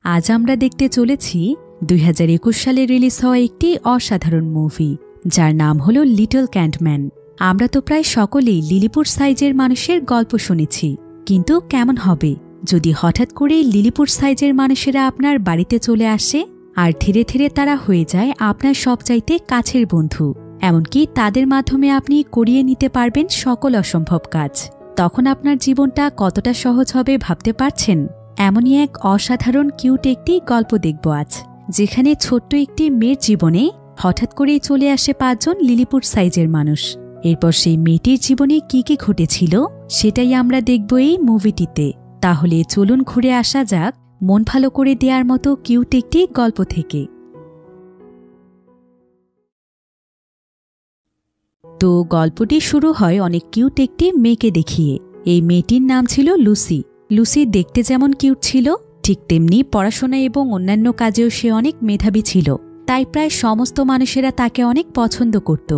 আজ আমরা দেখতে চলেছি 2021 সালে রিলিজ হওয়া একটি অসাধারণ মুভি, যার নাম হল লিটল ক্যান্টম্যান। আমরা তো প্রায় সকলেই লিলিপুট সাইজের মানুষের গল্প শুনেছি, কিন্তু কেমন হবে যদি হঠাৎ করে লিলিপুট সাইজের মানুষেরা আপনার বাড়িতে চলে আসে আর ধীরে ধীরে তারা হয়ে যায় আপনার সবচাইতে কাছের বন্ধু, এমনকি তাদের মাধ্যমে আপনি করিয়ে নিতে পারবেন সকল অসম্ভব কাজ। তখন আপনার জীবনটা কতটা সহজ হবে ভাবতে পারছেন? এমনই এক অসাধারণ কিউট একটি গল্প দেখব আজ, যেখানে ছোট্ট একটি মেয়ের জীবনে হঠাৎ করেই চলে আসে 5 জন লিলিপুট সাইজের মানুষ। এরপর সেই মেয়েটির জীবনে কি কি ঘটেছিল সেটাই আমরা দেখব এই মুভিটিতে। তাহলে চলুন ঘুরে আসা যাক মন ভালো করে দেওয়ার মতো কিউট একটি গল্প থেকে। তো গল্পটি শুরু হয় অনেক কিউট একটি মেয়েকে দেখিয়ে। এই মেয়েটির নাম ছিল লুসি। লুসি দেখতে যেমন কিউট ছিল, ঠিক তেমনি পড়াশোনা এবং অন্যান্য কাজেও সে অনেক মেধাবী ছিল। তাই প্রায় সমস্ত মানুষেরা তাকে অনেক পছন্দ করত।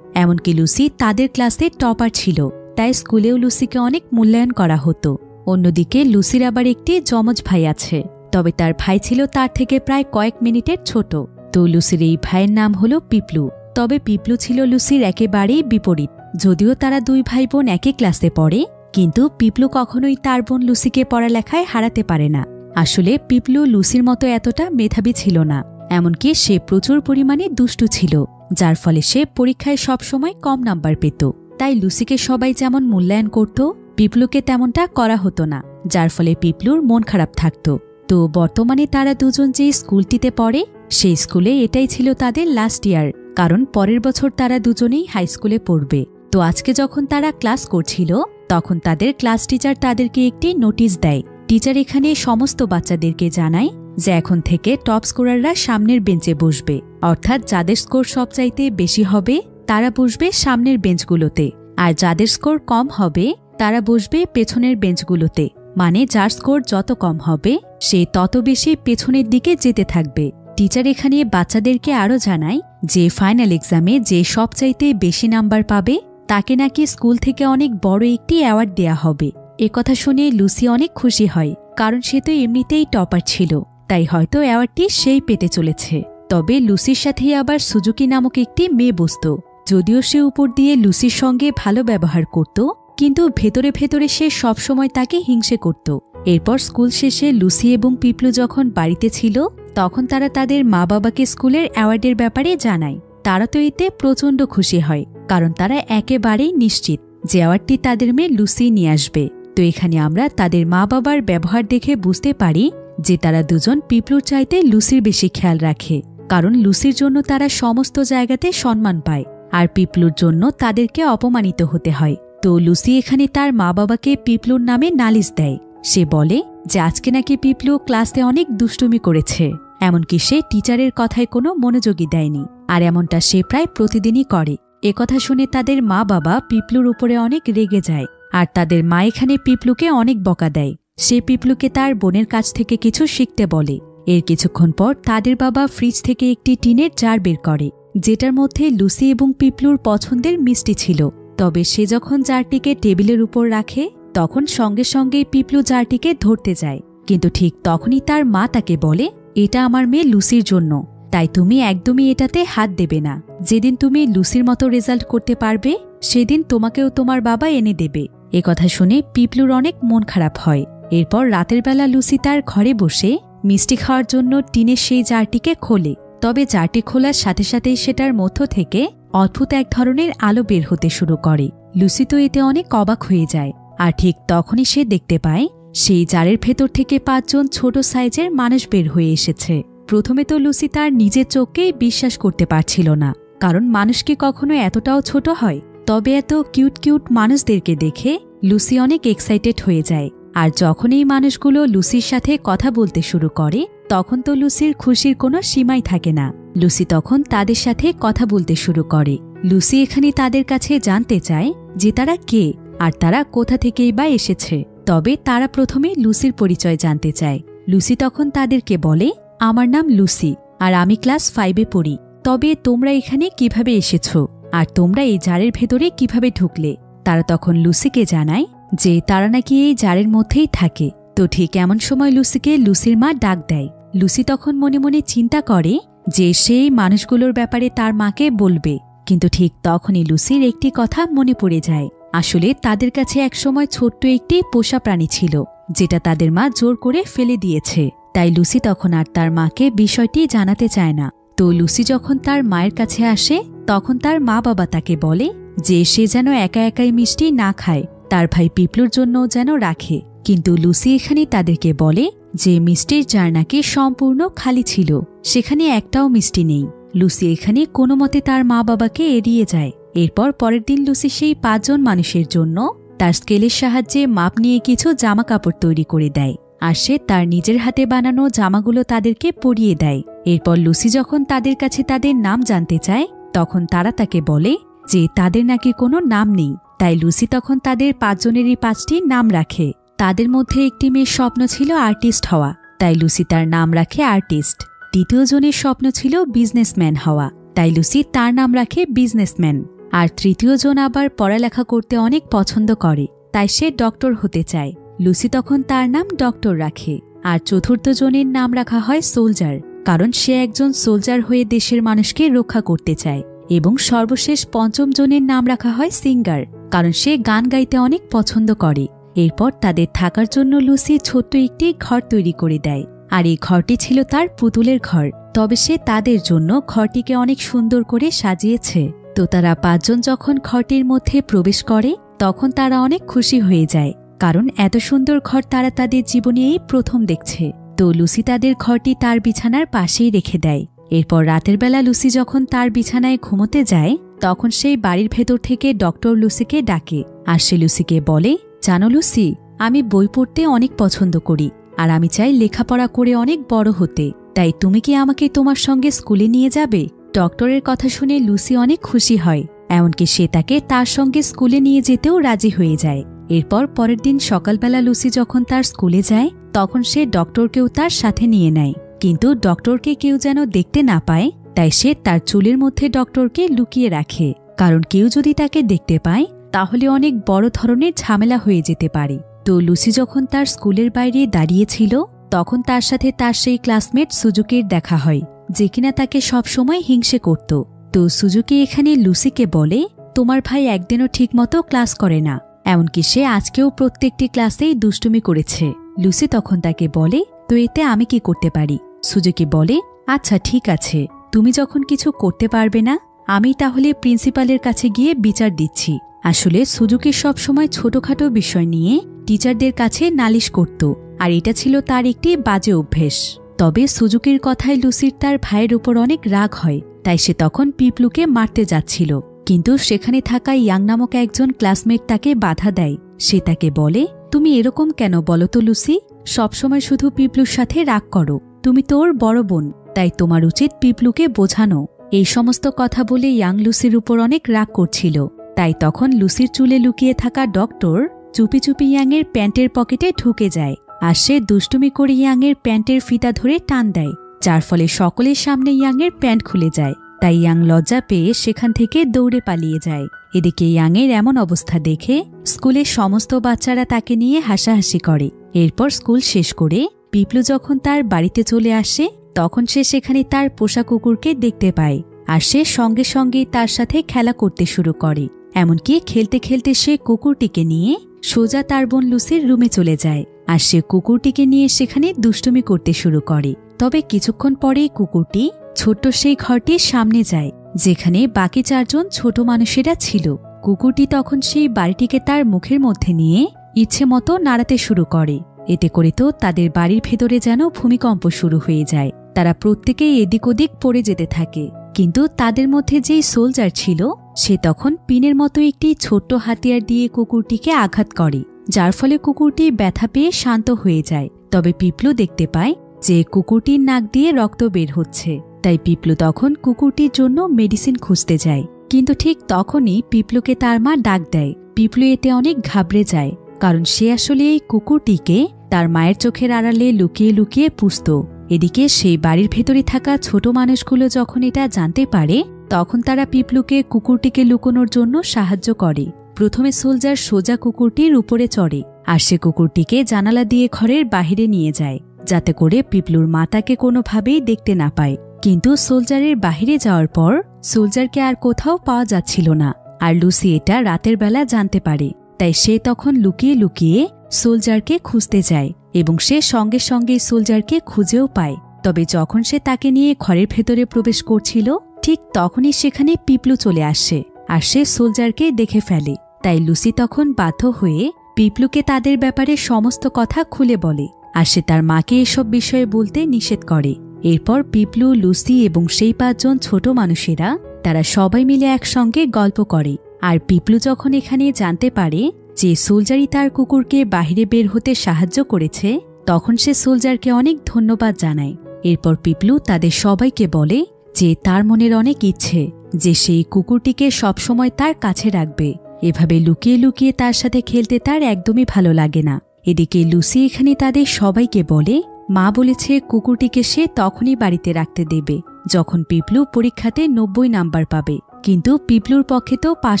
এমনকি লুসি তাদের ক্লাসে টপার ছিল, তাই স্কুলেও লুসিকে অনেক মূল্যায়ন করা হতো। অন্যদিকে লুসির আবার একটি যমজ ভাই আছে, তবে তার ভাই ছিল তার থেকে প্রায় কয়েক মিনিটের ছোট। তো লুসির এই ভাইয়ের নাম হলো পিপলু। তবে পিপলু ছিল লুসির একেবারেই বিপরীত। যদিও তারা 2 ভাই বোন একই ক্লাসে পড়ে, কিন্তু পিপলু কখনোই তার বোন লুসিকে পড়ালেখায় হারাতে পারে না। আসলে পিপলু লুসির মতো এতটা মেধাবী ছিল না, এমনকি সে প্রচুর পরিমাণে দুষ্টু ছিল, যার ফলে সে পরীক্ষায় সবসময় কম নাম্বার পেত। তাই লুসিকে সবাই যেমন মূল্যায়ন করত, পিপলুকে তেমনটা করা হতো না, যার ফলে পিপলুর মন খারাপ থাকত। তো বর্তমানে তারা দুজন যে স্কুলটিতে পড়ে, সেই স্কুলে এটাই ছিল তাদের লাস্ট ইয়ার, কারণ পরের বছর তারা দুজনেই হাই স্কুলে পড়বে। তো আজকে যখন তারা ক্লাস করছিল, তখন তাদের ক্লাস টিচার তাদেরকে একটি নোটিশ দেয়। টিচার এখানে সমস্ত বাচ্চাদেরকে জানায় যে এখন থেকে টপ স্কোরাররা সামনের বেঞ্চে বসবে, অর্থাৎ যাদের স্কোর সবচাইতে বেশি হবে তারা বসবে সামনের বেঞ্চগুলোতে, আর যাদের স্কোর কম হবে তারা বসবে পেছনের বেঞ্চগুলোতে। মানে যার স্কোর যত কম হবে সে তত বেশি পেছনের দিকে যেতে থাকবে। টিচার এখানে বাচ্চাদেরকে আরও জানায় যে ফাইনাল এক্সামে যে সবচাইতে বেশি নাম্বার পাবে তাকে নাকি স্কুল থেকে অনেক বড় একটি অ্যাওয়ার্ড দেয়া হবে। কথা শুনে লুসি অনেক খুশি হয়, কারণ সে তো এমনিতেই টপার ছিল, তাই হয়তো অ্যাওয়ার্ডটি সেই পেতে চলেছে। তবে লুসির সাথে আবার সুজুকি নামক একটি মেয়ে বসত। যদিও সে উপর দিয়ে লুসির সঙ্গে ভালো ব্যবহার করত, কিন্তু ভেতরে ভেতরে সে সবসময় তাকে হিংসে করত। এরপর স্কুল শেষে লুসি এবং পিপলু যখন বাড়িতে ছিল, তখন তারা তাদের মা বাবাকে স্কুলের অ্যাওয়ার্ডের ব্যাপারে জানায়। তারা তো এতে প্রচণ্ড খুশি হয়, কারণ তারা একেবারেই নিশ্চিত যে অ্যাওয়ার্ডটি তাদের মেয়ে লুসি নিয়ে আসবে। তো এখানে আমরা তাদের মা বাবার ব্যবহার দেখে বুঝতে পারি যে তারা দুজন পিপলুর চাইতে লুসির বেশি খেয়াল রাখে, কারণ লুসির জন্য তারা সমস্ত জায়গাতে সম্মান পায়, আর পিপলুর জন্য তাদেরকে অপমানিত হতে হয়। তো লুসি এখানে তার মা বাবাকে পিপলুর নামে নালিশ দেয়। সে বলে যে আজকে নাকি পিপলু ক্লাসে অনেক দুষ্টুমি করেছে, এমনকি সে টিচারের কথায় কোনো মনোযোগী দেয়নি, আর এমনটা সে প্রায় প্রতিদিনই করে। কথা শুনে তাদের মা বাবা পিপলুর উপরে অনেক রেগে যায়, আর তাদের মা এখানে পিপলুকে অনেক বকা দেয়। সে পিপলুকে তার বোনের কাছ থেকে কিছু শিখতে বলে। এর কিছুক্ষণ পর তাদের বাবা ফ্রিজ থেকে একটি টিনের জার বের করে, যেটার মধ্যে লুসি এবং পিপলুর পছন্দের মিষ্টি ছিল। তবে সে যখন জারটিকে টেবিলের উপর রাখে, তখন সঙ্গে সঙ্গে পিপলু জারটিকে ধরতে যায়, কিন্তু ঠিক তখনই তার মা তাকে বলে, এটা আমার মেয়ে লুসির জন্য, তাই তুমি একদমই এটাতে হাত দেবে না। যেদিন তুমি লুসির মতো রেজাল্ট করতে পারবে, সেদিন তোমাকেও তোমার বাবা এনে দেবে। কথা শুনে পিপলুর অনেক মন খারাপ হয়। এরপর রাতের বেলা লুসি তার ঘরে বসে মিষ্টি খাওয়ার জন্য টিনের সেই জারটিকে খোলে। তবে জারটি খোলার সাথে সাথেই সেটার মধ্য থেকে অদ্ভুত এক ধরনের আলো বের হতে শুরু করে। লুসি তো এতে অনেক অবাক হয়ে যায়, আর ঠিক তখনই সে দেখতে পায় সেই জারের ভেতর থেকে 5 জন ছোট সাইজের মানুষ বের হয়ে এসেছে। প্রথমে তো লুসি তার নিজের চোখকেই বিশ্বাস করতে পারছিল না, কারণ মানুষ কি কখনো এতটাও ছোট হয়? তবে এত কিউট কিউট মানুষদেরকে দেখে লুসি অনেক এক্সাইটেড হয়ে যায়। আর যখন এই মানুষগুলো লুসির সাথে কথা বলতে শুরু করে, তখন তো লুসির খুশির কোনো সীমাই থাকে না। লুসি তখন তাদের সাথে কথা বলতে শুরু করে। লুসি এখানে তাদের কাছে জানতে চায় যে তারা কে, আর তারা কোথা থেকেই বা এসেছে। তবে তারা প্রথমে লুসির পরিচয় জানতে চায়। লুসি তখন তাদেরকে বলে, আমার নাম লুসি, আর আমি ক্লাস 5-এ পড়ি। তবে তোমরা এখানে কিভাবে এসেছো, আর তোমরা এই জারের ভেতরে কিভাবে ঢুকলে? তারা তখন লুসিকে জানায় যে তারা নাকি এই জারের মধ্যেই থাকে। তো ঠিক এমন সময় লুসিকে লুসির মা ডাক দেয়। লুসি তখন মনে মনে চিন্তা করে যে সেই মানুষগুলোর ব্যাপারে তার মাকে বলবে, কিন্তু ঠিক তখনই লুসির একটি কথা মনে পড়ে যায়। আসলে তাদের কাছে একসময় ছোট্ট একটি পোষা প্রাণী ছিল, যেটা তাদের মা জোর করে ফেলে দিয়েছে। তাই লুসি তখন আর তার মাকে বিষয়টি জানাতে চায় না। তো লুসি যখন তার মায়ের কাছে আসে, তখন তার মা বাবা তাকে বলে যে সে যেন একা একাই মিষ্টি না খায়, তার ভাই পিপলুর জন্য যেন রাখে। কিন্তু লুসি এখানে তাদেরকে বলে যে মিষ্টির জার নাকি সম্পূর্ণ খালি ছিল, সেখানে একটাও মিষ্টি নেই। লুসি এখানে কোনো মতে তার মা বাবাকে এড়িয়ে যায়। এরপর পরের দিন লুসি সেই 5 জন মানুষের জন্য তার স্কেলের সাহায্যে মাপ নিয়ে কিছু জামা কাপড় তৈরি করে দেয়, আর সে তার নিজের হাতে বানানো জামাগুলো তাদেরকে পরিয়ে দেয়। এরপর লুসি যখন তাদের কাছে তাদের নাম জানতে চায়, তখন তারা তাকে বলে যে তাদের নাকি কোনো নাম নেই। তাই লুসি তখন তাদের 5 জনেরই 5টি নাম রাখে। তাদের মধ্যে একটি মেয়ের স্বপ্ন ছিল আর্টিস্ট হওয়া, তাই লুসি তার নাম রাখে আর্টিস্ট। দ্বিতীয় জনের স্বপ্ন ছিল বিজনেসম্যান হওয়া, তাই লুসি তার নাম রাখে বিজনেসম্যান। আর তৃতীয় জন আবার পড়ালেখা করতে অনেক পছন্দ করে, তাই সে ডক্টর হতে চায়। লুসি তখন তার নাম ডক্টর রাখে। আর চতুর্থ জনের নাম রাখা হয় সোলজার, কারণ সে একজন সোলজার হয়ে দেশের মানুষকে রক্ষা করতে চায়। এবং সর্বশেষ 5ম জনের নাম রাখা হয় সিঙ্গার, কারণ সে গান গাইতে অনেক পছন্দ করে। এরপর তাদের থাকার জন্য লুসি ছোট্ট একটি ঘর তৈরি করে দেয়, আর এই ঘরটি ছিল তার পুতুলের ঘর। তবে সে তাদের জন্য ঘরটিকে অনেক সুন্দর করে সাজিয়েছে। তো তারা 5 জন যখন ঘরটির মধ্যে প্রবেশ করে, তখন তারা অনেক খুশি হয়ে যায়, কারণ এত সুন্দর ঘর তারা তাদের জীবনে এই প্রথম দেখছে। তো লুসি তাদের ঘরটি তার বিছানার পাশেই রেখে দেয়। এরপর রাতের বেলা লুসি যখন তার বিছানায় ঘুমোতে যায়, তখন সেই বাড়ির ভেতর থেকে ডক্টর লুসিকে ডাকে। আর সে লুসিকে বলে, জানো লুসি, আমি বই পড়তে অনেক পছন্দ করি, আর আমি চাই লেখাপড়া করে অনেক বড় হতে। তাই তুমি কি আমাকে তোমার সঙ্গে স্কুলে নিয়ে যাবে? ডক্টরের কথা শুনে লুসি অনেক খুশি হয়, এমনকি সে তাকে তার সঙ্গে স্কুলে নিয়ে যেতেও রাজি হয়ে যায়। এরপর পরের দিন সকালবেলা লুসি যখন তার স্কুলে যায়, তখন সে ডক্টরকেও তার সাথে নিয়ে নেয়। কিন্তু ডক্টরকে কেউ যেন দেখতে না পায়, তাই সে তার চুলের মধ্যে ডক্টরকে লুকিয়ে রাখে, কারণ কেউ যদি তাকে দেখতে পায় তাহলে অনেক বড় ধরনের ঝামেলা হয়ে যেতে পারে। তো লুসি যখন তার স্কুলের বাইরে দাঁড়িয়েছিল, তখন তার সাথে তার সেই ক্লাসমেট সুজুকির দেখা হয়, যে কিনা তাকে সবসময় হিংসে করত। তো সুজুকি এখানে লুসিকে বলে, তোমার ভাই একদিনও ঠিকমতো ক্লাস করে না, এমনকি সে আজকেও প্রত্যেকটি ক্লাসেই দুষ্টুমি করেছে। লুসি তখন তাকে বলে, তো এতে আমি কি করতে পারি? সুজুকি বলে, আচ্ছা ঠিক আছে, তুমি যখন কিছু করতে পারবে না, আমি তাহলে প্রিন্সিপালের কাছে গিয়ে বিচার দিচ্ছি। আসলে সুজুকি সবসময় ছোটখাটো বিষয় নিয়ে টিচারদের কাছে নালিশ করত, আর এটা ছিল তার একটি বাজে অভ্যেস। তবে সুজুকির কথায় লুসির তার ভাইয়ের উপর অনেক রাগ হয়, তাই সে তখন পিপলুকে মারতে যাচ্ছিল। কিন্তু সেখানে থাকা ইয়াং নামক একজন ক্লাসমেট তাকে বাধা দেয়। সে তাকে বলে, তুমি এরকম কেন বলো তো লুসি? সবসময় শুধু পিপলুর সাথে রাগ করো, তুমি তো ওর বড় বোন, তাই তোমার উচিত পিপলুকে বোঝানো। এই সমস্ত কথা বলে ইয়াং লুসির উপর অনেক রাগ করছিল। তাই তখন লুসির চুলে লুকিয়ে থাকা ডক্টর চুপি চুপি ইয়াংয়ের প্যান্টের পকেটে ঢুকে যায়, আর সে দুষ্টুমি করে ইয়াংয়ের প্যান্টের ফিতা ধরে টান দেয়, যার ফলে সকলের সামনে ইয়াংয়ের প্যান্ট খুলে যায়। তাই ইয়াং লজ্জা পেয়ে সেখান থেকে দৌড়ে পালিয়ে যায়। এদিকে ইয়াংয়ের এমন অবস্থা দেখে স্কুলের সমস্ত বাচ্চারা তাকে নিয়ে হাসাহাসি করে। এরপর স্কুল শেষ করে পিপলু যখন তার বাড়িতে চলে আসে, তখন সে সেখানে তার পোষা কুকুরকে দেখতে পায়, আর সে সঙ্গে সঙ্গেই তার সাথে খেলা করতে শুরু করে। এমনকি খেলতে খেলতে সে কুকুরটিকে নিয়ে সোজা তার বোন লুসির রুমে চলে যায়, আর সে কুকুরটিকে নিয়ে সেখানে দুষ্টুমি করতে শুরু করে। তবে কিছুক্ষণ পরেই কুকুরটি ছোট্ট সেই ঘরটির সামনে যায়, যেখানে বাকি 4 জন ছোট মানুষেরা ছিল। কুকুরটি তখন সেই বাড়িটিকে তার মুখের মধ্যে নিয়ে ইচ্ছে মতো নাড়াতে শুরু করে। এতে করে তো তাদের বাড়ির ভেতরে যেন ভূমিকম্প শুরু হয়ে যায়। তারা প্রত্যেকেই এদিক ওদিক পড়ে যেতে থাকে। কিন্তু তাদের মধ্যে যেই সোলজার ছিল, সে তখন পিনের মতো একটি ছোট্ট হাতিয়ার দিয়ে কুকুরটিকে আঘাত করে, যার ফলে কুকুরটি ব্যথা পেয়ে শান্ত হয়ে যায়। তবে পিপলু দেখতে পায় যে কুকুরটির নাক দিয়ে রক্ত বের হচ্ছে, তাই পিপলু তখন কুকুরটির জন্য মেডিসিন খুঁজতে যায়। কিন্তু ঠিক তখনই পিপলুকে তার মা ডাক দেয়। পিপলু এতে অনেক ঘাবড়ে যায়, কারণ সে আসলে এই কুকুরটিকে তার মায়ের চোখের আড়ালে লুকিয়ে লুকিয়ে পুষত। এদিকে সেই বাড়ির ভেতরে থাকা ছোট মানুষগুলো যখন এটা জানতে পারে, তখন তারা পিপলুকে কুকুরটিকে লুকোনোর জন্য সাহায্য করে। প্রথমে সোলজার সোজা কুকুরটির উপরে চড়ে আর সে কুকুরটিকে জানালা দিয়ে ঘরের বাহিরে নিয়ে যায়, যাতে করে পিপলুর মা তাকে কোনোভাবেই দেখতে না পায়। কিন্তু সোলজারের বাহিরে যাওয়ার পর সোলজারকে আর কোথাও পাওয়া যাচ্ছিল না, আর লুসি এটা রাতের বেলা জানতে পারে। তাই সে তখন লুকিয়ে লুকিয়ে সোলজারকে খুঁজতে যায় এবং সে সঙ্গে সঙ্গে সোলজারকে খুঁজেও পায়। তবে যখন সে তাকে নিয়ে ঘরের ভেতরে প্রবেশ করছিল, ঠিক তখনই সেখানে পিপলু চলে আসে আর সে সোলজারকে দেখে ফেলে। তাই লুসি তখন বাধ্য হয়ে পিপলুকে তাদের ব্যাপারে সমস্ত কথা খুলে বলে, আর সে তার মাকে এসব বিষয়ে বলতে নিষেধ করে। এরপর পিপলু, লুসি এবং সেই 5 জন ছোট মানুষেরা তারা সবাই মিলে একসঙ্গে গল্প করে। আর পিপলু যখন এখানে জানতে পারে যে সোলজারই তার কুকুরকে বাহিরে বের হতে সাহায্য করেছে, তখন সে সোলজারকে অনেক ধন্যবাদ জানায়। এরপর পিপলু তাদের সবাইকে বলে যে তার মনের অনেক ইচ্ছে যে সেই কুকুরটিকে সবসময় তার কাছে রাখবে। এভাবে লুকিয়ে লুকিয়ে তার সাথে খেলতে তার একদমই ভালো লাগে না। এদিকে লুসি এখানে তাদের সবাইকে বলে মা বলেছে কুকুরটিকে সে তখনই বাড়িতে রাখতে দেবে যখন পিপলু পরীক্ষাতে 90 নাম্বার পাবে। কিন্তু পিপলুর পক্ষে তো পাশ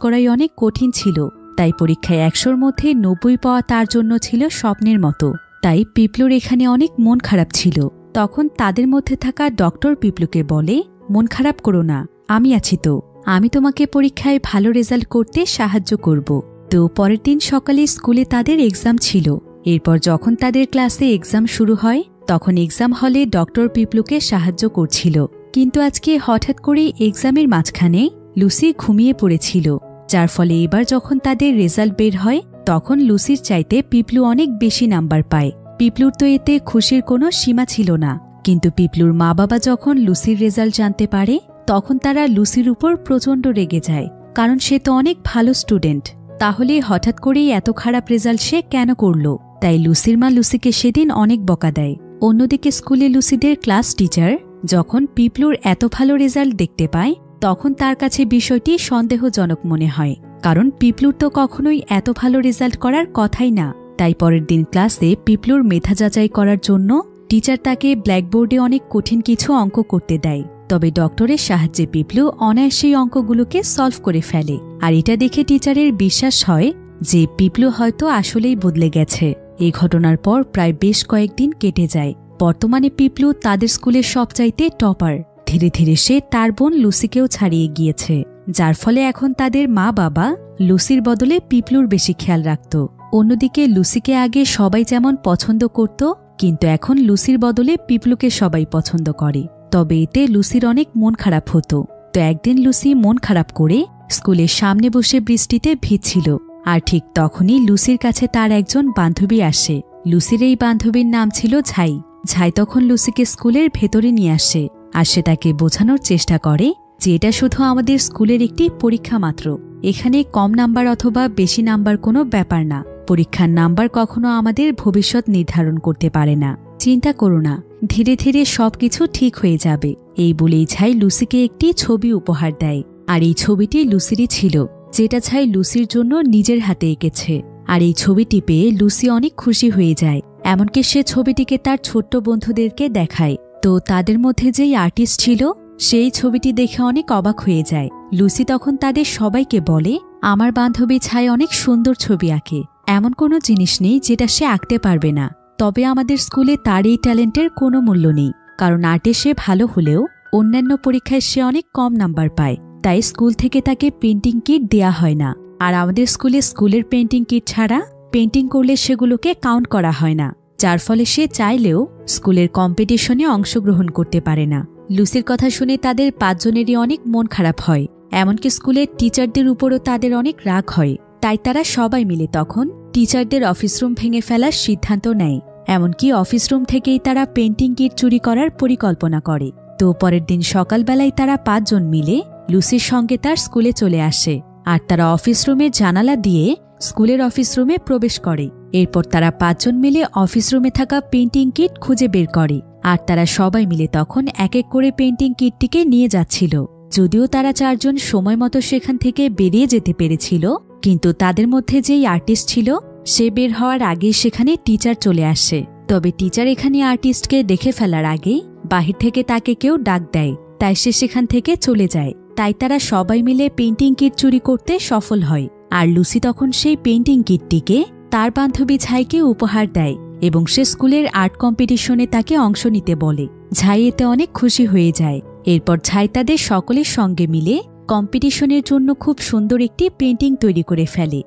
করাই অনেক কঠিন ছিল, তাই পরীক্ষায় 100-র মধ্যে 90 পাওয়া তার জন্য ছিল স্বপ্নের মতো। তাই পিপলুর এখানে অনেক মন খারাপ ছিল। তখন তাদের মধ্যে থাকা ডক্টর পিপলুকে বলে, মন খারাপ করো না, আমি আছি তো, আমি তোমাকে পরীক্ষায় ভালো রেজাল্ট করতে সাহায্য করব। তো পরের দিন সকালে স্কুলে তাদের এক্সাম ছিল। এরপর যখন তাদের ক্লাসে এক্সাম শুরু হয়, তখন এক্সাম হলে ডক্টর পিপলুকে সাহায্য করছিল। কিন্তু আজকে হঠাৎ করে এক্সামের মাঝখানে লুসি ঘুমিয়ে পড়েছিল, যার ফলে এবার যখন তাদের রেজাল্ট বের হয়, তখন লুসির চাইতে পিপলু অনেক বেশি নাম্বার পায়। পিপলুর তো এতে খুশির কোনো সীমা ছিল না। কিন্তু পিপলুর মা বাবা যখন লুসির রেজাল্ট জানতে পারে, তখন তারা লুসির উপর প্রচণ্ড রেগে যায়, কারণ সে তো অনেক ভালো স্টুডেন্ট। তাহলে হঠাৎ করেই এত খারাপ রেজাল্ট সে কেন করল? তাই লুসির মা লুসিকে সেদিন অনেক বকা দেয়। অন্যদিকে স্কুলে লুসিদের ক্লাস টিচার যখন পিপলুর এত ভালো রেজাল্ট দেখতে পায়, তখন তার কাছে বিষয়টি সন্দেহজনক মনে হয়, কারণ পিপলুর তো কখনোই এত ভালো রেজাল্ট করার কথাই না। তাই পরের দিন ক্লাসে পিপলুর মেধা যাচাই করার জন্য টিচার তাকে ব্ল্যাকবোর্ডে অনেক কঠিন কিছু অঙ্ক করতে দেয়। তবে ডক্টরের সাহায্যে পিপলু অনায়াসেই অঙ্কগুলোকে সলভ করে ফেলে। আর এটা দেখে টিচারের বিশ্বাস হয় যে পিপলু হয়তো আসলেই বদলে গেছে। এই ঘটনার পর প্রায় বেশ কয়েকদিন কেটে যায়। বর্তমানে পিপলু তাদের স্কুলের সবচাইতে টপার। ধীরে ধীরে সে তার বোন লুসিকেও ছাড়িয়ে গিয়েছে, যার ফলে এখন তাদের মা বাবা লুসির বদলে পিপলুর বেশি খেয়াল রাখত। অন্যদিকে লুসিকে আগে সবাই যেমন পছন্দ করত, কিন্তু এখন লুসির বদলে পিপলুকে সবাই পছন্দ করে। তবে এতে লুসির অনেক মন খারাপ হতো। তো একদিন লুসি মন খারাপ করে স্কুলের সামনে বসে বৃষ্টিতে ভিজছিল। আর ঠিক তখনই লুসির কাছে তার একজন বান্ধবী আসে। লুসির এই বান্ধবীর নাম ছিল ঝাই। ঝাই তখন লুসিকে স্কুলের ভেতরে নিয়ে আসে, আর সে তাকে বোঝানোর চেষ্টা করে যে এটা শুধু আমাদের স্কুলের একটি পরীক্ষা মাত্র। এখানে কম নাম্বার অথবা বেশি নাম্বার কোনো ব্যাপার না। পরীক্ষার নাম্বার কখনো আমাদের ভবিষ্যৎ নির্ধারণ করতে পারে না। চিন্তা করো না, ধীরে ধীরে সবকিছু ঠিক হয়ে যাবে। এই বলেই ঝাই লুসিকে একটি ছবি উপহার দেয়। আর এই ছবিটি লুসিরই ছিল, যেটা ঝাই লুসির জন্য নিজের হাতে এঁকেছে। আর এই ছবিটি পেয়ে লুসি অনেক খুশি হয়ে যায়। এমনকি সে ছবিটিকে তার ছোট্ট বন্ধুদেরকে দেখায়। তো তাদের মধ্যে যেই আর্টিস্ট ছিল, সেই ছবিটি দেখে অনেক অবাক হয়ে যায়। লুসি তখন তাদের সবাইকে বলে, আমার বান্ধবী ছাই অনেক সুন্দর ছবি আঁকে। এমন কোনো জিনিস নেই যেটা সে আঁকতে পারবে না। তবে আমাদের স্কুলে তার এই ট্যালেন্টের কোনো মূল্য নেই, কারণ আর্টে সে ভালো হলেও অন্যান্য পরীক্ষায় সে অনেক কম নাম্বার পায়। তাই স্কুল থেকে তাকে পেন্টিং কিট দেয়া হয় না। আর আমাদের স্কুলের পেন্টিং কিট ছাড়া পেন্টিং করলে সেগুলোকে কাউন্ট করা হয় না, যার ফলে সে চাইলেও স্কুলের কম্পিটিশনে অংশগ্রহণ করতে পারে না। লুসির কথা শুনে তাদের 5 জনেরই অনেক মন খারাপ হয়। এমনকি স্কুলের টিচারদের উপরও তাদের অনেক রাগ হয়। তাই তারা সবাই মিলে তখন টিচারদের অফিস রুম ভেঙে ফেলার সিদ্ধান্ত নেয়। এমনকি অফিস রুম থেকেই তারা পেন্টিং কিট চুরি করার পরিকল্পনা করে। তো পরের দিন সকালবেলায় তারা 5 জন মিলে লুসির সঙ্গে তার স্কুলে চলে আসে। আর তারা অফিস রুমের জানালা দিয়ে স্কুলের অফিস রুমে প্রবেশ করে। এরপর তারা 5 জন মিলে অফিস রুমে থাকা পেন্টিং কিট খুঁজে বের করে। আর তারা সবাই মিলে তখন এক এক করে পেন্টিং কিটটিকে নিয়ে যাচ্ছিল। যদিও তারা 4 জন সময় মতো সেখান থেকে বেরিয়ে যেতে পেরেছিল, কিন্তু তাদের মধ্যে যেই আর্টিস্ট ছিল সে বের হওয়ার আগে সেখানে টিচার চলে আসে। তবে টিচার এখানে আর্টিস্টকে দেখে ফেলার আগে বাহির থেকে তাকে কেউ ডাক দেয়, তাই সে সেখান থেকে চলে যায়। তাই তারা সবাই মিলে পেন্টিং কিট চুরি করতে সফল হয়। আর লুসি তখন সেই পেইন্টিং কিটটিকে তার বান্ধবী ছাইকে উপহার দেয় এবং সে স্কুলের আর্ট কম্পিটিশনে তাকে অংশ নিতে বলে। ছাই এতে অনেক খুশি হয়ে যায়। এরপর ছাই তাদের সকলের সঙ্গে মিলে কম্পিটিশনের জন্য খুব সুন্দর একটি পেইন্টিং তৈরি করে ফেলে।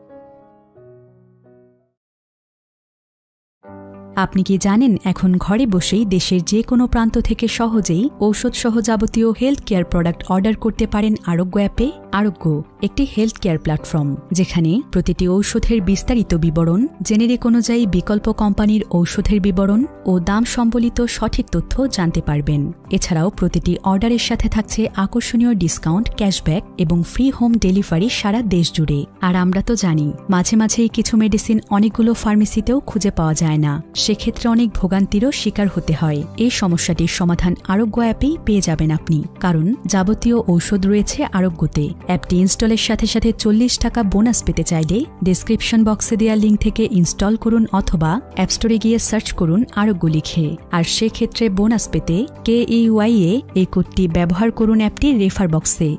আপনি কি জানেন এখন ঘরে বসেই দেশের যে কোনো প্রান্ত থেকে সহজেই ঔষধ সহ যাবতীয় হেলথ কেয়ার প্রোডাক্ট অর্ডার করতে পারেন আরোগ্য অ্যাপে? আরোগ্য একটি হেলথ কেয়ার প্ল্যাটফর্ম যেখানে প্রতিটি ঔষধের বিস্তারিত বিবরণ, জেনেরিক অনুযায়ী বিকল্প কোম্পানির ঔষধের বিবরণ ও দাম সম্বলিত সঠিক তথ্য জানতে পারবেন। এছাড়াও প্রতিটি অর্ডারের সাথে থাকছে আকর্ষণীয় ডিসকাউন্ট, ক্যাশব্যাক এবং ফ্রি হোম ডেলিভারি সারা দেশ জুড়ে। আর আমরা তো জানি মাঝে মাঝেই কিছু মেডিসিন অনেকগুলো ফার্মেসিতেও খুঁজে পাওয়া যায় না, সেক্ষেত্রে অনেক ভোগান্তিরও শিকার হতে হয়। এই সমস্যাটির সমাধান আরোগ্য অ্যাপেই পেয়ে যাবেন আপনি, কারণ যাবতীয় ঔষধ রয়েছে আরোগ্যতে। অ্যাপটি ইনস্টলের সাথে সাথে 40 টাকা বোনাস পেতে চাইলে ডেসক্রিপশন বক্সে দেওয়া লিঙ্ক থেকে ইনস্টল করুন অথবা অ্যাপ স্টোরে গিয়ে সার্চ করুন আরোগ্য লিখে। আর সেক্ষেত্রে বোনাস পেতে KEYA এই কোডটি ব্যবহার করুন অ্যাপটির রেফার বক্সে।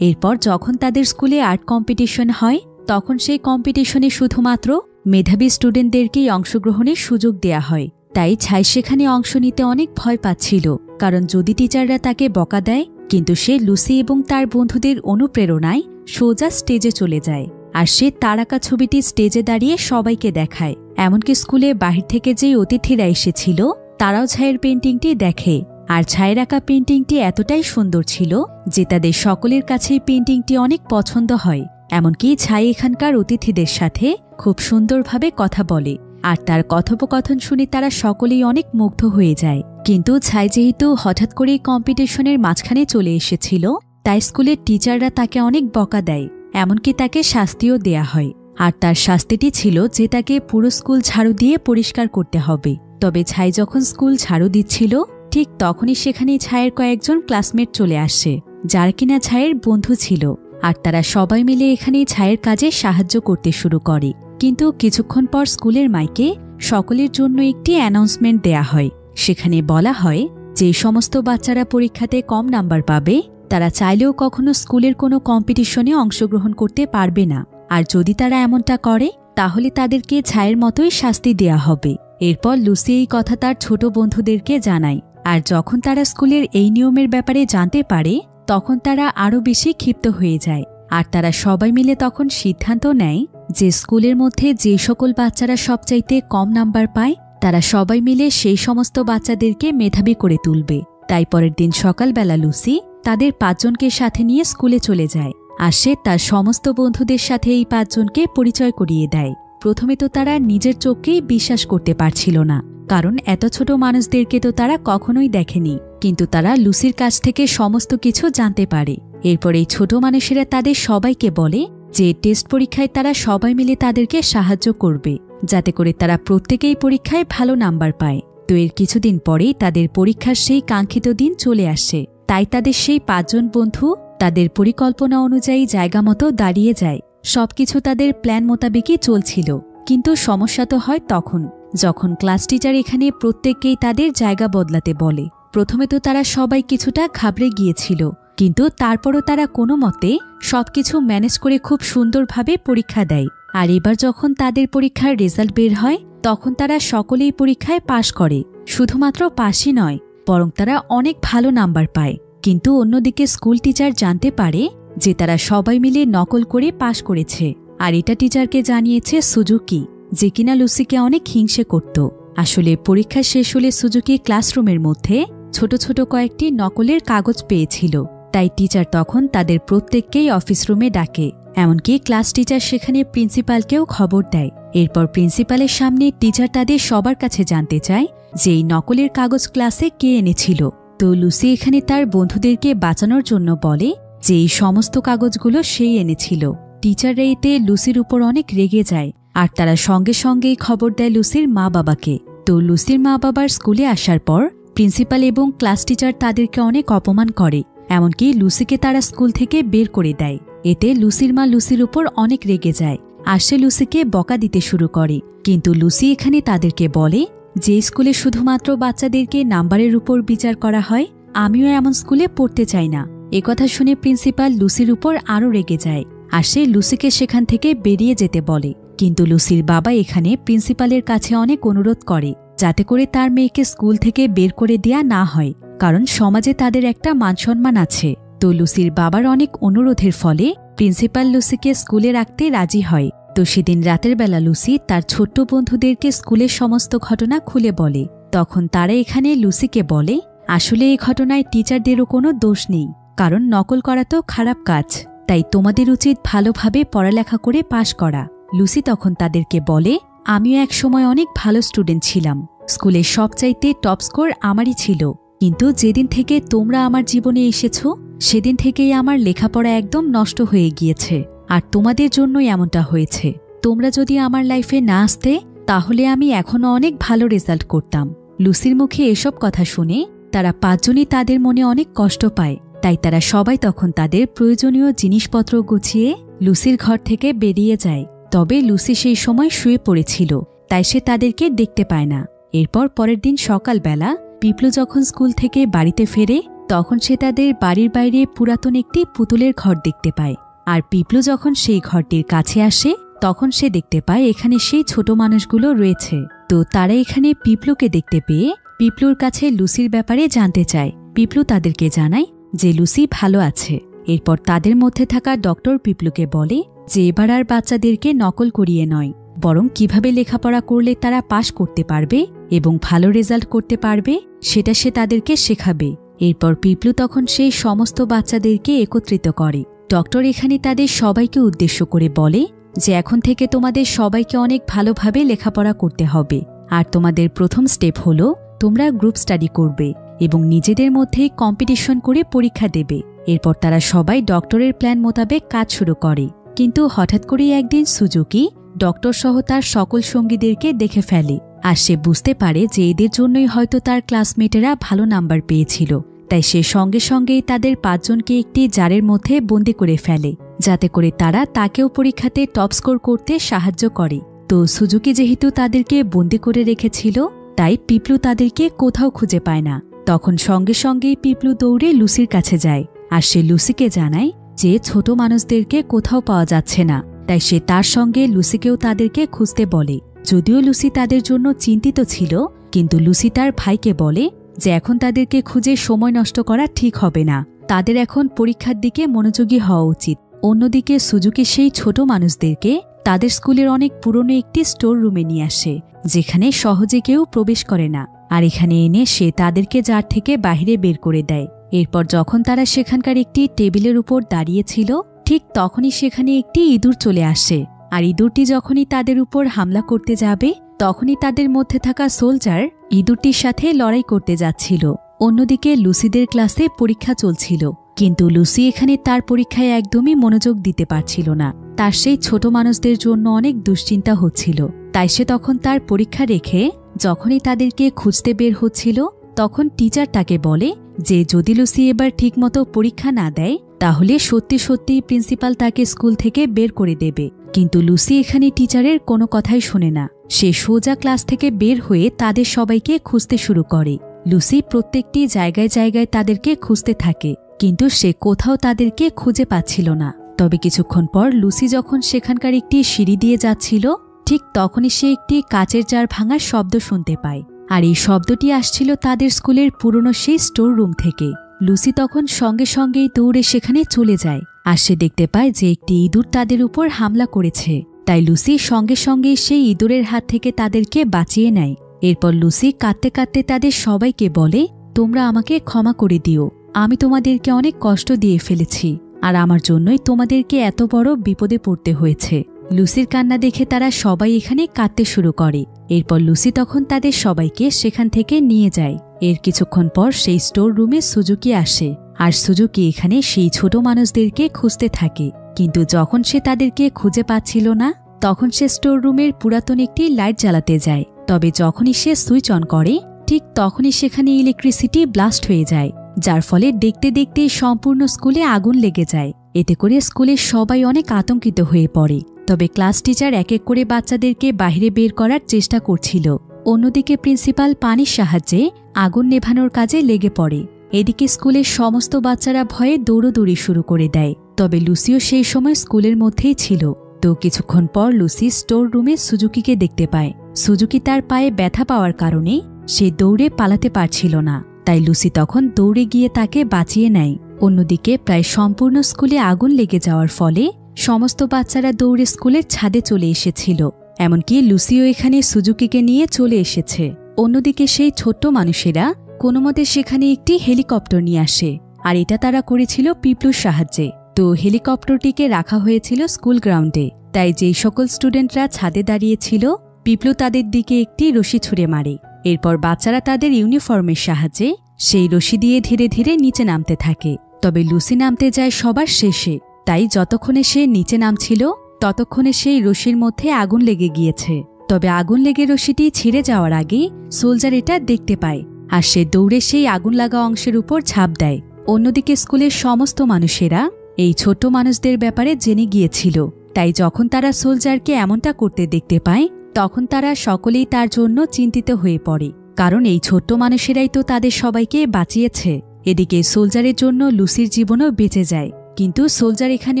এরপর যখন তাদের স্কুলে আর্ট কম্পিটিশন হয় তখন সেই কম্পিটিশনে শুধুমাত্র মেধাবী স্টুডেন্টদেরকেই অংশগ্রহণের সুযোগ দেয়া হয়। তাই ছাই সেখানে অংশ নিতে অনেক ভয় পাচ্ছিল, কারণ যদি টিচাররা তাকে বকা দেয়, কিন্তু সে লুসি এবং তার বন্ধুদের অনুপ্রেরণায় সোজা স্টেজে চলে যায়। আর সে তারাকা ছবিটি স্টেজে দাঁড়িয়ে সবাইকে দেখায়। এমনকি স্কুলে বাহির থেকে যেই অতিথিরা এসেছিল তারাও ছাইয়ের পেইন্টিংটি দেখে। আর ছাইয়ের আঁকা পেইন্টিংটি এতটাই সুন্দর ছিল যে তাদের সকলের কাছেই পেইন্টিংটি অনেক পছন্দ হয়। এমনকি ছাই এখানকার অতিথিদের সাথে খুব সুন্দরভাবে কথা বলে, আর তার কথোপকথন শুনে তারা সকলেই অনেক মুগ্ধ হয়ে যায়। কিন্তু ছাই যেহেতু হঠাৎ করেই কম্পিটিশনের মাঝখানে চলে এসেছিল, তাই স্কুলের টিচাররা তাকে অনেক বকা দেয়, এমনকি তাকে শাস্তিও দেয়া হয়। আর তার শাস্তিটি ছিল যে তাকে পুরো স্কুল ঝাড়ু দিয়ে পরিষ্কার করতে হবে। তবে ছাই যখন স্কুল ঝাড়ু দিচ্ছিল ঠিক তখনই সেখানে ছাইয়ের কয়েকজন ক্লাসমেট চলে আসে, যার কিনা ছাইয়ের বন্ধু ছিল। আর তারা সবাই মিলে এখানে ছাইয়ের কাজে সাহায্য করতে শুরু করে। কিন্তু কিছুক্ষণ পর স্কুলের মাইকে সকলের জন্য একটি অ্যানাউন্সমেন্ট দেয়া হয়। সেখানে বলা হয় যে সমস্ত বাচ্চারা পরীক্ষাতে কম নাম্বার পাবে তারা চাইলেও কখনো স্কুলের কোনো কম্পিটিশনে অংশগ্রহণ করতে পারবে না। আর যদি তারা এমনটা করে তাহলে তাদেরকে ছাইয়ের মতোই শাস্তি দেয়া হবে। এরপর লুসি এই কথা তার ছোট বন্ধুদেরকে জানায়। আর যখন তারা স্কুলের এই নিয়মের ব্যাপারে জানতে পারে তখন তারা আরও বেশি ক্ষিপ্ত হয়ে যায়। আর তারা সবাই মিলে তখন সিদ্ধান্ত নেয় যে স্কুলের মধ্যে যে সকল বাচ্চারা সবচাইতে কম নাম্বার পায় তারা সবাই মিলে সেই সমস্ত বাচ্চাদেরকে মেধাবী করে তুলবে। তাই পরের দিন সকালবেলা লুসি তাদের 5 জনকে সাথে নিয়ে স্কুলে চলে যায়। আর সে তার সমস্ত বন্ধুদের সাথে এই 5 জনকে পরিচয় করিয়ে দেয়। প্রথমে তো তারা নিজের চোখকেই বিশ্বাস করতে পারছিল না, কারণ এত ছোট মানুষদেরকে তো তারা কখনোই দেখেনি। কিন্তু তারা লুসির কাছ থেকে সমস্ত কিছু জানতে পারে। এরপর এই ছোট মানুষেরা তাদের সবাইকে বলে যে টেস্ট পরীক্ষায় তারা সবাই মিলে তাদেরকে সাহায্য করবে, যাতে করে তারা প্রত্যেকেই পরীক্ষায় ভালো নাম্বার পায়। তো এর কিছুদিন পরেই তাদের পরীক্ষার সেই কাঙ্ক্ষিত দিন চলে আসে। তাই তাদের সেই 5 জন বন্ধু তাদের পরিকল্পনা অনুযায়ী জায়গা মতো দাঁড়িয়ে যায়। সবকিছু তাদের প্ল্যান মোতাবেকই চলছিল। কিন্তু সমস্যা তো হয় তখন যখন ক্লাস টিচার এখানে প্রত্যেককেই তাদের জায়গা বদলাতে বলে। প্রথমে তো তারা সবাই কিছুটা ঘাবড়ে গিয়েছিল, কিন্তু তারপরও তারা কোনো মতে সবকিছু ম্যানেজ করে খুব সুন্দরভাবে পরীক্ষা দেয়। আর এবার যখন তাদের পরীক্ষার রেজাল্ট বের হয় তখন তারা সকলেই পরীক্ষায় পাশ করে। শুধুমাত্র পাশই নয়, বরং তারা অনেক ভালো নাম্বার পায়। কিন্তু অন্যদিকে স্কুল টিচার জানতে পারে যে তারা সবাই মিলে নকল করে পাশ করেছে। আর এটা টিচারকে জানিয়েছে সুজুকি, যে কিনা লুসিকে অনেক হিংসে করত। আসলে পরীক্ষা শেষ হলে সুজুকি ক্লাসরুমের মধ্যে ছোট ছোট কয়েকটি নকলের কাগজ পেয়েছিল। তাই টিচার তখন তাদের প্রত্যেককেই অফিস রুমে ডাকে। এমনকি ক্লাস টিচার সেখানে প্রিন্সিপালকেও খবর দেয়। এরপর প্রিন্সিপালের সামনে টিচার তাদের সবার কাছে জানতে চায় যে এই নকলের কাগজ ক্লাসে কে এনেছিল। তো লুসি এখানে তার বন্ধুদেরকে বাঁচানোর জন্য বলে যে এই সমস্ত কাগজগুলো সেই এনেছিল। টিচাররা এতে লুসির উপর অনেক রেগে যায়, আর তারা সঙ্গে সঙ্গেই খবর দেয় লুসির মা বাবাকে। তো লুসির মা বাবার স্কুলে আসার পর প্রিন্সিপাল এবং ক্লাস টিচার তাদেরকে অনেক অপমান করে। এমনকি লুসিকে তারা স্কুল থেকে বের করে দেয়। এতে লুসির মা লুসির উপর অনেক রেগে যায়, আর সে লুসিকে বকা দিতে শুরু করে। কিন্তু লুসি এখানে তাদেরকে বলে যে স্কুলে শুধুমাত্র বাচ্চাদেরকে নাম্বারের উপর বিচার করা হয়, আমিও এমন স্কুলে পড়তে চাই না। একথা শুনে প্রিন্সিপাল লুসির উপর আরও রেগে যায়। আর সে লুসিকে সেখান থেকে বেরিয়ে যেতে বলে। কিন্তু লুসির বাবা এখানে প্রিন্সিপালের কাছে অনেক অনুরোধ করে যাতে করে তার মেয়েকে স্কুল থেকে বের করে দেয়া না হয়, কারণ সমাজে তাদের একটা মানসম্মান আছে। তো লুসির বাবার অনেক অনুরোধের ফলে প্রিন্সিপাল লুসিকে স্কুলে রাখতে রাজি হয়। তো সেদিন রাতের বেলা লুসি তার ছোট্ট বন্ধুদেরকে স্কুলের সমস্ত ঘটনা খুলে বলে। তখন তারা এখানে লুসিকে বলে, আসলে এই ঘটনায় টিচারদেরও কোনো দোষ নেই, কারণ নকল করা তো খারাপ কাজ, তাই তোমাদের উচিত ভালোভাবে পড়ালেখা করে পাশ করা। লুসি তখন তাদেরকে বলে, আমিও এক সময় অনেক ভালো স্টুডেন্ট ছিলাম, স্কুলের সবচাইতে টপ স্কোর আমারই ছিল, কিন্তু যেদিন থেকে তোমরা আমার জীবনে এসেছো সেদিন থেকেই আমার লেখাপড়া একদম নষ্ট হয়ে গিয়েছে, আর তোমাদের জন্যই এমনটা হয়েছে। তোমরা যদি আমার লাইফে না আসতে তাহলে আমি এখনো অনেক ভালো রেজাল্ট করতাম। লুসির মুখে এসব কথা শুনে তারা পাঁচজনই তাদের মনে অনেক কষ্ট পায়, তাই তারা সবাই তখন তাদের প্রয়োজনীয় জিনিসপত্র গুছিয়ে লুসির ঘর থেকে বেরিয়ে যায়। তবে লুসি সেই সময় শুয়ে পড়েছিল, তাই সে তাদেরকে দেখতে পায় না। এরপর পরের দিন সকালবেলা পিপলু যখন স্কুল থেকে বাড়িতে ফেরে তখন সে তাদের বাড়ির বাইরে পুরাতন একটি পুতুলের ঘর দেখতে পায়। আর পিপলু যখন সেই ঘরটির কাছে আসে তখন সে দেখতে পায় এখানে সেই ছোট মানুষগুলো রয়েছে। তো তারা এখানে পিপলুকে দেখতে পেয়ে পিপলুর কাছে লুসির ব্যাপারে জানতে চায়। পিপলু তাদেরকে জানায় যে লুসি ভালো আছে। এরপর তাদের মধ্যে থাকা ডক্টর পিপলুকে বলে যে এবার আর বাচ্চাদেরকে নকল করিয়ে নয়, বরং কিভাবে লেখাপড়া করলে তারা পাশ করতে পারবে এবং ভালো রেজাল্ট করতে পারবে সেটা সে তাদেরকে শেখাবে। এরপর পিপলু তখন সেই সমস্ত বাচ্চাদেরকে একত্রিত করে। ডক্টর এখানে তাদের সবাইকে উদ্দেশ্য করে বলে যে এখন থেকে তোমাদের সবাইকে অনেক ভালোভাবে লেখাপড়া করতে হবে, আর তোমাদের প্রথম স্টেপ হলো তোমরা গ্রুপ স্টাডি করবে এবং নিজেদের মধ্যেই কম্পিটিশন করে পরীক্ষা দেবে। এরপর তারা সবাই ডক্টরের প্ল্যান মোতাবেক কাজ শুরু করে। কিন্তু হঠাৎ করেই একদিন সুজুকি ডক্টর সহ তার সকল সঙ্গীদেরকে দেখে ফেলে, আর সে বুঝতে পারে যে এদের জন্যই হয়তো তার ক্লাসমেটেরা ভালো নাম্বার পেয়েছিল। তাই সে সঙ্গে সঙ্গেই তাদের পাঁচজনকে একটি জারের মধ্যে বন্দি করে ফেলে যাতে করে তারা তাকেও পরীক্ষাতে টপ স্কোর করতে সাহায্য করে। তো সুজুকি যেহেতু তাদেরকে বন্দি করে রেখেছিল তাই পিপলু তাদেরকে কোথাও খুঁজে পায় না। তখন সঙ্গে সঙ্গেই পিপলু দৌড়ে লুসির কাছে যায়, আর সে লুসিকে জানায় যে ছোট মানুষদেরকে কোথাও পাওয়া যাচ্ছে না। তাই সে তার সঙ্গে লুসিকেও তাদেরকে খুঁজতে বলে। যদিও লুসি তাদের জন্য চিন্তিত ছিল, কিন্তু লুসি তার ভাইকে বলে যে এখন তাদেরকে খুঁজে সময় নষ্ট করা ঠিক হবে না, তাদের এখন পরীক্ষার দিকে মনোযোগী হওয়া উচিত। অন্যদিকে সুজুকি সেই ছোট মানুষদেরকে তাদের স্কুলের অনেক পুরনো একটি স্টোর রুমে নিয়ে আসে যেখানে সহজে কেউ প্রবেশ করে না, আর এখানে এনে সে তাদেরকে জার থেকে বাহিরে বের করে দেয়। এরপর যখন তারা সেখানকার একটি টেবিলের উপর দাঁড়িয়েছিল ঠিক তখনই সেখানে একটি ইঁদুর চলে আসে, আর ইঁদুরটি যখনই তাদের উপর হামলা করতে যাবে তখনই তাদের মধ্যে থাকা সোলজার ইঁদুরটির সাথে লড়াই করতে যাচ্ছিল। অন্যদিকে লুসিদের ক্লাসে পরীক্ষা চলছিল, কিন্তু লুসি এখানে তার পরীক্ষায় একদমই মনোযোগ দিতে পারছিল না। তার সেই ছোট মানুষদের জন্য অনেক দুশ্চিন্তা হচ্ছিল, তাই সে তখন তার পরীক্ষা রেখে যখনই তাদেরকে খুঁজতে বের হচ্ছিল তখন টিচার তাকে বলে যে যদি লুসি এবার ঠিকমতো পরীক্ষা না দেয় তাহলে সত্যি সত্যি প্রিন্সিপাল তাকে স্কুল থেকে বের করে দেবে। কিন্তু লুসি এখানে টিচারের কোনো কথাই শোনে না। সে সোজা ক্লাস থেকে বের হয়ে তাদের সবাইকে খুঁজতে শুরু করে। লুসি প্রত্যেকটি জায়গায় জায়গায় তাদেরকে খুঁজতে থাকে, কিন্তু সে কোথাও তাদেরকে খুঁজে পাচ্ছিল না। তবে কিছুক্ষণ পর লুসি যখন সেখানকার একটি সিঁড়ি দিয়ে যাচ্ছিল ঠিক তখনই সে একটি কাচের জার ভাঙার শব্দ শুনতে পায়, আর এই শব্দটি আসছিল তাদের স্কুলের পুরনো সেই স্টোর রুম থেকে। লুসি তখন সঙ্গে সঙ্গেই দৌড়ে সেখানে চলে যায়, আর সে দেখতে পায় যে একটি ইঁদুর তাদের উপর হামলা করেছে। তাই লুসি সঙ্গে সঙ্গেই সেই ইঁদুরের হাত থেকে তাদেরকে বাঁচিয়ে নেয়। এরপর লুসি কাঁদতে কাঁদতে তাদের সবাইকে বলে, তোমরা আমাকে ক্ষমা করে দিও, আমি তোমাদেরকে অনেক কষ্ট দিয়ে ফেলেছি, আর আমার জন্যই তোমাদেরকে এত বড় বিপদে পড়তে হয়েছে। লুসির কান্না দেখে তারা সবাই এখানে কাঁদতে শুরু করে। এরপর লুসি তখন তাদের সবাইকে সেখান থেকে নিয়ে যায়। এর কিছুক্ষণ পর সেই স্টোর রুমে সুজুকি আসে, আর সুজুকি এখানে সেই ছোট মানুষদেরকে খুঁজতে থাকে। কিন্তু যখন সে তাদেরকে খুঁজে পাচ্ছিল না তখন সে স্টোর রুমের পুরাতন একটি লাইট জ্বালাতে যায়। তবে যখনই সে সুইচ অন করে ঠিক তখনই সেখানে ইলেকট্রিসিটি ব্লাস্ট হয়ে যায়, যার ফলে দেখতে দেখতে সম্পূর্ণ স্কুলে আগুন লেগে যায়। এতে করে স্কুলের সবাই অনেক আতঙ্কিত হয়ে পড়ে। তবে ক্লাস টিচার এক এক করে বাচ্চাদেরকে বাইরে বের করার চেষ্টা করছিল। অন্যদিকে প্রিন্সিপাল পানির সাহায্যে আগুন নেভানোর কাজে লেগে পড়ে। এদিকে স্কুলের সমস্ত বাচ্চারা ভয়ে দৌড়দৌড়ি শুরু করে দেয়। তবে লুসিও সেই সময় স্কুলের মধ্যেই ছিল। তো কিছুক্ষণ পর লুসি স্টোর রুমে সুজুকিকে দেখতে পায়। সুজুকি তার পায়ে ব্যথা পাওয়ার কারণে সে দৌড়ে পালাতে পারছিল না, তাই লুসি তখন দৌড়ে গিয়ে তাকে বাঁচিয়ে নেয়। অন্যদিকে প্রায় সম্পূর্ণ স্কুলে আগুন লেগে যাওয়ার ফলে সমস্ত বাচ্চারা দৌড়ে স্কুলের ছাদে চলে এসেছিল। এমনকি লুসিও এখানে সুজুকিকে নিয়ে চলে এসেছে। অন্যদিকে সেই ছোট্ট মানুষেরা কোনোমতে সেখানে একটি হেলিকপ্টার নিয়ে আসে, আর এটা তারা করেছিল পিপলুর সাহায্যে। তো হেলিকপ্টারটিকে রাখা হয়েছিল স্কুল গ্রাউন্ডে, তাই যেই সকল স্টুডেন্টরা ছাদে দাঁড়িয়েছিল পিপলু তাদের দিকে একটি রশি ছুঁড়ে মারে। এরপর বাচ্চারা তাদের ইউনিফর্মের সাহায্যে সেই রশি দিয়ে ধীরে ধীরে নিচে নামতে থাকে। তবে লুসি নামতে যায় সবার শেষে, তাই যতক্ষণে সে নিচে নামছিল ততক্ষণে সেই রশির মধ্যে আগুন লেগে গিয়েছে। তবে আগুন লেগে রশিটি ছিঁড়ে যাওয়ার আগে সোলজার এটা দেখতে পায়, আর সে দৌড়ে সেই আগুন লাগা অংশের উপর ঝাঁপ দেয়। অন্যদিকে স্কুলের সমস্ত মানুষেরা এই ছোট মানুষদের ব্যাপারে জেনে গিয়েছিল, তাই যখন তারা সোলজারকে এমনটা করতে দেখতে পায় তখন তারা সকলেই তার জন্য চিন্তিত হয়ে পড়ে, কারণ এই ছোট্ট মানুষেরাই তো তাদের সবাইকে বাঁচিয়েছে। এদিকে সোলজারের জন্য লুসির জীবনও বেঁচে যায়, কিন্তু সোলজার এখানে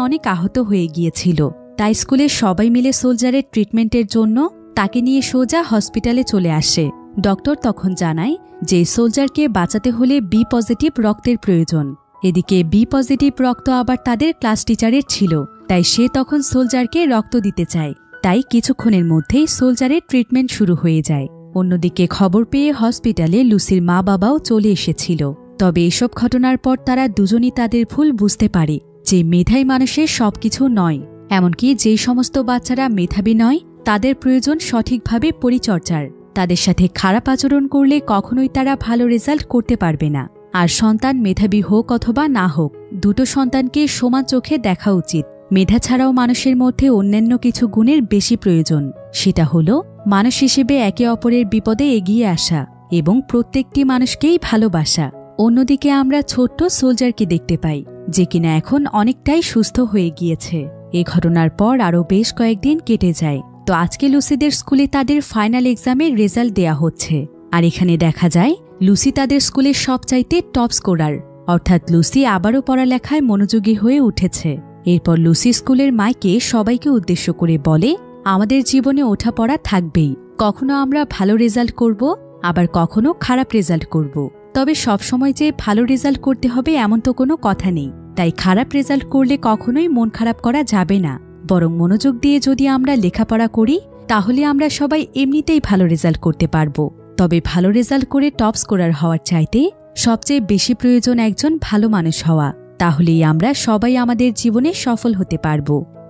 অনেক আহত হয়ে গিয়েছিল। তাই স্কুলের সবাই মিলে সোলজারের ট্রিটমেন্টের জন্য তাকে নিয়ে সোজা হসপিটালে চলে আসে। ডক্টর তখন জানায় যে সোলজারকে বাঁচাতে হলে বি পজিটিভ রক্তের প্রয়োজন। এদিকে বি পজিটিভ রক্ত আবার তাদের ক্লাস টিচারের ছিল, তাই সে তখন সোলজারকে রক্ত দিতে চায়। তাই কিছুক্ষণের মধ্যেই সোলজারের ট্রিটমেন্ট শুরু হয়ে যায়। অন্যদিকে খবর পেয়ে হসপিটালে লুসির মা বাবাও চলে এসেছিল। তবে এসব ঘটনার পর তারা দুজনই তাদের ভুল বুঝতে পারে যে মেধাই মানুষের সবকিছু নয়। এমনকি যেই সমস্ত বাচ্চারা মেধাবী নয় তাদের প্রয়োজন সঠিকভাবে পরিচর্যার। তাদের সাথে খারাপ আচরণ করলে কখনোই তারা ভালো রেজাল্ট করতে পারবে না। আর সন্তান মেধাবী হোক অথবা না হোক, দুটো সন্তানকে সমান চোখে দেখা উচিত। মেধা ছাড়াও মানুষের মধ্যে অন্যান্য কিছু গুণের বেশি প্রয়োজন, সেটা হলো মানুষ হিসেবে একে অপরের বিপদে এগিয়ে আসা এবং প্রত্যেকটি মানুষকেই ভালোবাসা। অন্যদিকে আমরা ছোট্ট সোলজারকে দেখতে পাই, যে কিনা এখন অনেকটাই সুস্থ হয়ে গিয়েছে। এ ঘটনার পর আরও বেশ কয়েকদিন কেটে যায়। তো আজকে লুসিদের স্কুলে তাদের ফাইনাল এক্সামের রেজাল্ট দেয়া হচ্ছে, আর এখানে দেখা যায় লুসি তাদের স্কুলের সবচাইতে টপ স্কোরার, অর্থাৎ লুসি আবারও পড়ালেখায় মনোযোগী হয়ে উঠেছে। এরপর লুসি স্কুলের মাইকে সবাইকে উদ্দেশ্য করে বলে, আমাদের জীবনে ওঠাপড়া থাকবেই, কখনো আমরা ভালো রেজাল্ট করব, আবার কখনো খারাপ রেজাল্ট করব। তবে সবসময় যে ভালো রেজাল্ট করতে হবে এমন তো কোনো কথা নেই। তাই খারাপ রেজাল্ট করলে কখনোই মন খারাপ করা যাবে না, বরং মনোযোগ দিয়ে যদি আমরা লেখাপড়া করি তাহলে আমরা সবাই এমনিতেই ভালো রেজাল্ট করতে পারবো। তবে ভালো রেজাল্ট করে টপ স্কোরার হওয়ার চাইতে সবচেয়ে বেশি প্রয়োজন একজন ভালো মানুষ হওয়া, তাহলেই আমরা সবাই আমাদের জীবনে সফল হতে পারব।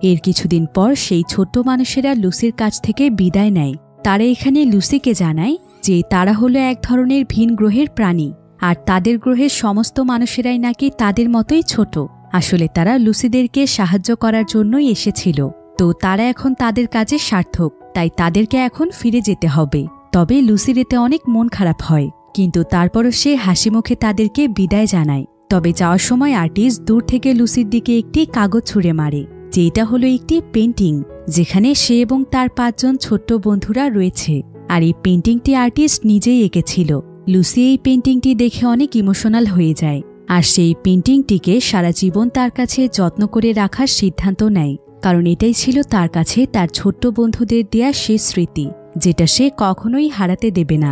এর কিছুদিন পর সেই ছোট্ট মানুষেরা লুসির কাছ থেকে বিদায় নেয়। তারা এখানে লুসিকে জানায় যে তারা হলো এক ধরনের ভিন গ্রহের প্রাণী, আর তাদের গ্রহের সমস্ত মানুষেরাই নাকি তাদের মতোই ছোট। আসলে তারা লুসিদেরকে সাহায্য করার জন্যই এসেছিল। তো তারা এখন তাদের কাজে সার্থক, তাই তাদেরকে এখন ফিরে যেতে হবে। তবে লুসির এতে অনেক মন খারাপ হয়, কিন্তু তারপরও সে হাসিমুখে তাদেরকে বিদায় জানায়। তবে যাওয়ার সময় আর্টিস্ট দূর থেকে লুসির দিকে একটি কাগজ ছুঁড়ে মারে, যে এটা হলো একটি পেন্টিং, যেখানে সে এবং তার 5 জন ছোট্ট বন্ধুরা রয়েছে। আর এই পেন্টিংটি আর্টিস্ট নিজেই এঁকেছিল। লুসি এই পেন্টিংটি দেখে অনেক ইমোশনাল হয়ে যায়, আর সেই পেন্টিংটিকে সারা জীবন তার কাছে যত্ন করে রাখার সিদ্ধান্ত নেয়, কারণ এটাই ছিল তার কাছে তার ছোট্ট বন্ধুদের দেয়া শেষ স্মৃতি, যেটা সে কখনোই হারাতে দেবে না।